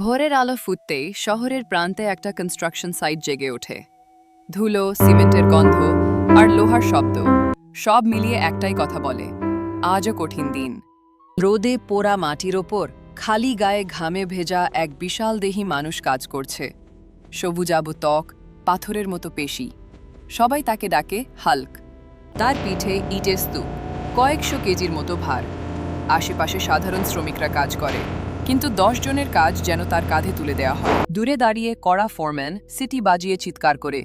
ভোরের আলো ফুটতেই শহরের প্রান্তে একটা কনস্ট্রাকশন সাইট জেগে ওঠে। ধুলো, সিমেন্টের গন্ধ আর লোহার শব্দ সব মিলিয়ে একটাই কথা বলে, আজও কঠিন দিন। রোদে পোড়া মাটির ওপর খালি গায়ে ঘামে ভেজা এক বিশাল দেহী মানুষ কাজ করছে। সবুজাবু ত্বক, পাথরের মতো পেশি। সবাই তাকে ডাকে হাল্ক। তার পিঠে ইটের স্তূপ, কয়েকশো কেজির মতো ভার। আশেপাশে সাধারণ শ্রমিকরা কাজ করে, কিন্তু 10 জনের কাজ যেন তার কাঁধে তুলে দেওয়া হয়। দূরে দাঁড়িয়ে কড়া ফোরম্যান সিটি বাজিয়ে চিৎকার করে,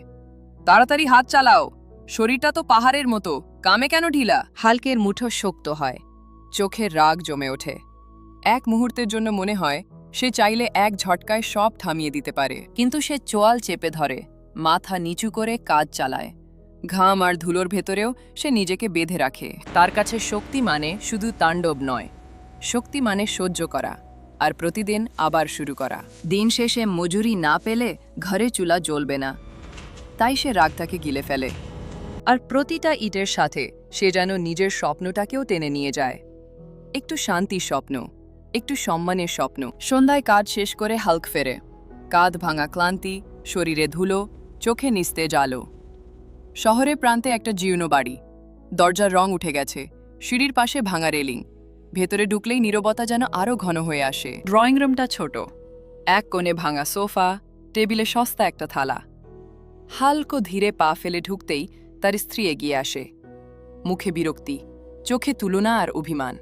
তাড়াতাড়ি হাত চালাও, শরীরটা তো পাহাড়ের মতো, কামে কেন ঢিলা? হাল্কের মুঠো শক্ত হয়, চোখের রাগ জমে ওঠে। এক মুহূর্তের জন্য মনে হয় সে চাইলে এক ঝটকায় সব থামিয়ে দিতে পারে, কিন্তু সে চোয়াল চেপে ধরে, মাথা নিচু করে কাজ চালায়। ঘাম আর ধুলোর ভেতরেও সে নিজেকে বেঁধে রাখে। তার কাছে শক্তি মানে শুধু তাণ্ডব নয়, শক্তি মানে সহ্য করা আর প্রতিদিন আবার শুরু করা। দিন শেষে মজুরি না পেলে ঘরে চুলা জ্বলবে না, তাই সে রাগটাকে গিলে ফেলে। আর প্রতিটা ইটের সাথে সে যেন নিজের স্বপ্নটাকেও টেনে নিয়ে যায়। একটু শান্তির স্বপ্ন, একটু সম্মানের স্বপ্ন। সন্ধ্যায় কাজ শেষ করে হাল্ক ফেরে, কাঁধ ভাঙা ক্লান্তি, শরীরে ধুলো, চোখে নিস্তেজ আলো। শহরের প্রান্তে একটা জীর্ণ বাড়ি, দরজার রং উঠে গেছে, সিঁড়ির পাশে ভাঙা রেলিং। ভেতরে ঢুকলেই নীরবতা যেন আরও ঘন হয়ে আসে। ড্রয়িং রুমটা ছোট, এক কোণে ভাঙা সোফা, টেবিলে সস্তা একটা থালা। হালকা ধীরে পা ফেলে ঢুকতেই তার স্ত্রী এগিয়ে আসে, মুখে বিরক্তি, চোখে তুলনা আর অভিমান।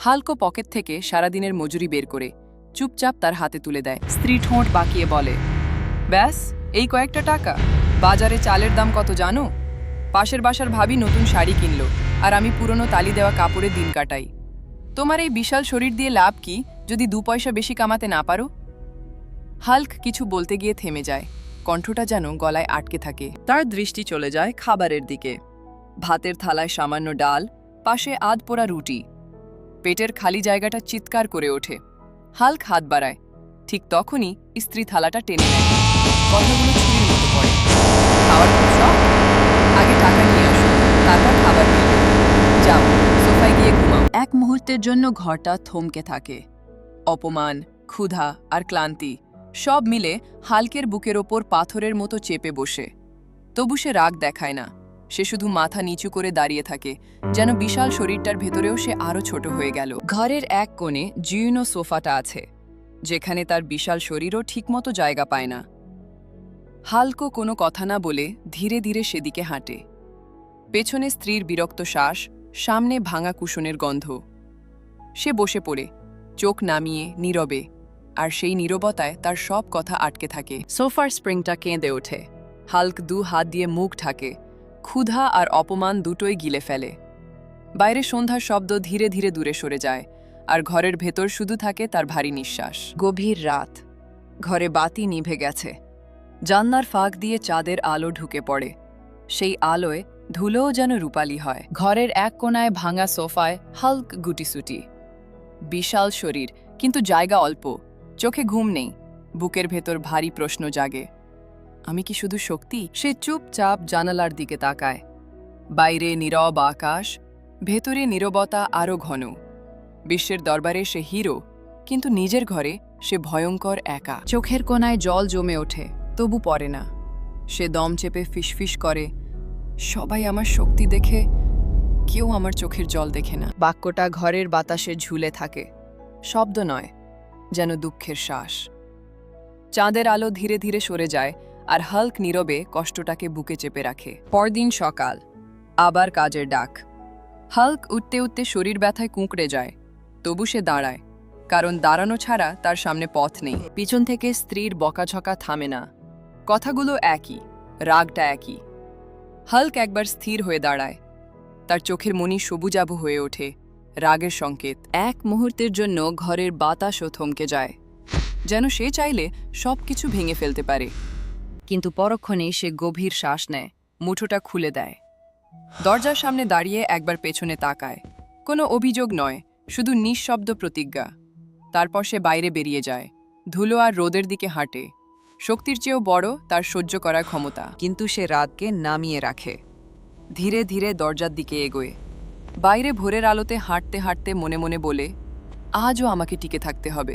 হালকো পকেট থেকে সারাদিনের মজুরি বের করে চুপচাপ তার হাতে তুলে দেয়। স্ত্রী ঠোঁট বাঁকিয়ে বলে, ব্যাস এই কয়েকটা টাকা? বাজারে চালের দাম কত জানো? পাশের বাসার ভাবি নতুন শাড়ি কিনল, আর আমি পুরনো তালি দেওয়া কাপড়ে দিন কাটাই। তোমার এই বিশাল শরীর দিয়ে লাভ কি যদি 2 পয়সা বেশি কামাতে না পারো? হাল্ক কিছু বলতে গিয়ে থেমে যায়, কণ্ঠটা যেন গলায় আটকে থাকে। তার দৃষ্টি চলে যায় খাবারের দিকে। ভাতের থালায় সামান্য ডাল, পাশে আধ পোড়া রুটি। পেটের খালি জায়গাটা চিৎকার করে ওঠে। হাল্ক হাত বাড়ায়, ঠিক তখনই স্ত্রী থালাটা টেনে নেয়। কথাগুলো ছুরির মতো পড়ে, খাওয়ার খুব শখ? আগে টাকা নিয়ে আসো, তারপর খাবার দিবে। যাও, সোফায় গিয়ে ঘুমাও। এক মুহূর্তের জন্য ঘরটা থমকে থাকে। অপমান, ক্ষুধা আর ক্লান্তি সব মিলে হাল্কের বুকের ওপর পাথরের মতো চেপে বসে। তবু সে রাগ দেখায় না, সে শুধু মাথা নিচু করে দাঁড়িয়ে থাকে, যেন বিশাল শরীরটার ভেতরেও সে আরও ছোট হয়ে গেল। ঘরের এক কোণে জীর্ণ সোফাটা আছে, যেখানে তার বিশাল শরীরও ঠিকমতো জায়গা পায় না। হাল্কো কোনো কথা না বলে ধীরে ধীরে সেদিকে হাঁটে। পেছনে স্ত্রীর বিরক্ত শ্বাস, সামনে ভাঙা কুশনের গন্ধ। সে বসে পড়ে, চোখ নামিয়ে নীরবে, আর সেই নীরবতায় তার সব কথা আটকে থাকে। সোফার স্প্রিংটা কেঁদে ওঠে। হাল্ক 2 হাত দিয়ে মুখ ঢাকে, ক্ষুধা আর অপমান দুটোই গিলে ফেলে। বাইরে সন্ধ্যার শব্দ ধীরে ধীরে দূরে সরে যায়, আর ঘরের ভেতর শুধু থাকে তার ভারী নিঃশ্বাস। গভীর রাত, ঘরে বাতি নিভে গেছে। জানলার ফাঁক দিয়ে চাঁদের আলো ঢুকে পড়ে, সেই আলোয় ধুলোও যেন রূপালী হয়। ঘরের এক কোণায় ভাঙা সোফায় হাল্ক গুটিসুটি। বিশাল শরীর, কিন্তু জায়গা অল্প। চোখে ঘুম নেই, বুকের ভেতর ভারী প্রশ্ন জাগে, আমি কি শুধু শক্তি? সে চুপচাপ জানালার দিকে তাকায়। বাইরে নীরব আকাশ, ভেতরে নীরবতা আরও ঘন। বিশ্বের দরবারে সে হিরো, কিন্তু নিজের ঘরে সে ভয়ঙ্কর একা। চোখের কোণায় জল জমে ওঠে, তবু পড়ে না। সে দম চেপে ফিসফিস করে, সবাই আমার শক্তি দেখে, কেউ আমার চোখের জল দেখে না। বাক্যটা ঘরের বাতাসে ঝুলে থাকে, শব্দ নয়, যেন দুঃখের শ্বাস। চাঁদের আলো ধীরে ধীরে সরে যায়, আর হাল্ক নীরবে কষ্টটাকে বুকে চেপে রাখে। পরদিন সকাল, আবার কাজের ডাক। হাল্ক উঠতে উঠতে শরীর ব্যথায় কুঁকড়ে যায়, তবু সে দাঁড়ায়, কারণ দাঁড়ানো ছাড়া তার সামনে পথ নেই। পিছন থেকে স্ত্রীর বকাঝকা থামে না, কথাগুলো একই, রাগটা একই। হাল্ক একবার স্থির হয়ে দাঁড়ায়, তার চোখের মনি সবুজাভ হয়ে ওঠে, রাগের সংকেত। এক মুহূর্তের জন্য ঘরের বাতাসও থমকে যায়, যেন সে চাইলে সবকিছু ভেঙে ফেলতে পারে। কিন্তু পরক্ষণেই সে গভীর শ্বাস নেয়, মুঠোটা খুলে দেয়। দরজার সামনে দাঁড়িয়ে একবার পেছনে তাকায়। কোনো অভিযোগ নয়, শুধু নিঃশব্দ প্রতিজ্ঞা। তারপর সে বাইরে বেরিয়ে যায়, ধুলো আর রোদের দিকে হাঁটে। শক্তির চেয়েও বড় তার সহ্য করার ক্ষমতা। কিন্তু সে রাতকে নামিয়ে রাখে। ধীরে ধীরে দরজার দিকে এগোয়। বাইরে ভোরের আলোতে হাঁটতে হাঁটতে মনে মনে বলে, আজও আমাকে টিকে থাকতে হবে।